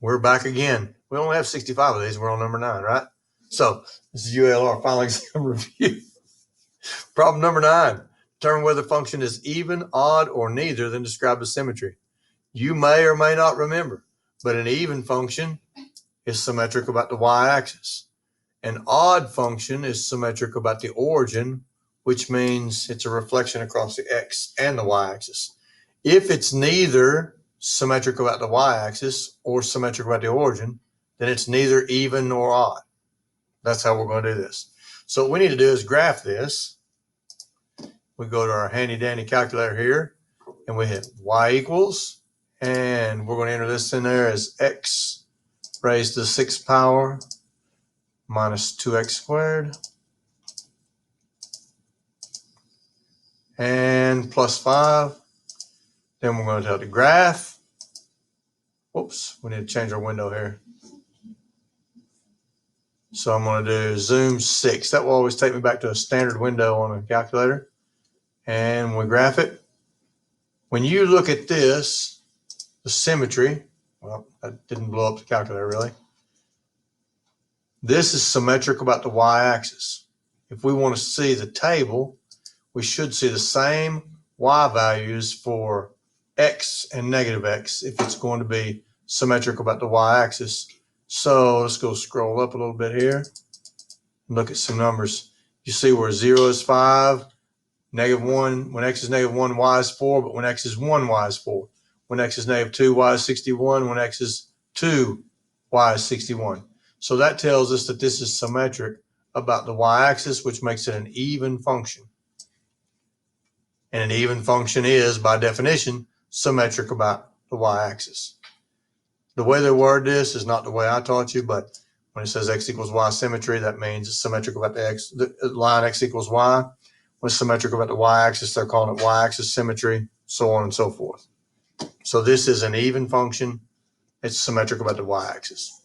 we're back again. We only have 65 of these. We're on number 9, right? So this is UALR final exam review. Problem number 9. Determine whether the function is even, odd, or neither, then describe the symmetry. You may or may not remember, but an even function is symmetric about the y-axis. An odd function is symmetric about the origin, which means it's a reflection across the x and the y-axis. If it's neither symmetric about the y-axis or symmetric about the origin, then it's neither even nor odd. That's how we're going to do this. So what we need to do is graph this. We go to our handy dandy calculator here and we hit y equals, and we're going to enter this in there as x raised to the 6th power minus 2x squared and plus 5. Then we're going to tell the graph. Whoops, we need to change our window here. So I'm going to do zoom 6. That will always take me back to a standard window on a calculator. And we graph it. When you look at this, the symmetry, well, that didn't blow up the calculator really. This is symmetric about the y-axis. If we want to see the table, we should see the same y values for x and negative x if it's going to be symmetric about the y-axis. So let's go scroll up a little bit here and look at some numbers. You see where 0 is 5, -1, when x is -1, y is 4, but when x is 1, y is 4. When x is -2, y is 61. When x is 2, y is 61. So that tells us that this is symmetric about the y-axis, which makes it an even function. And an even function is, by definition, symmetric about the y-axis. The way they word this is not the way I taught you, but when it says x equals y symmetry, that means it's symmetric about the line x equals y. When it's symmetric about the y-axis, they're calling it y-axis symmetry, so on and so forth. So this is an even function. It's symmetric about the y-axis.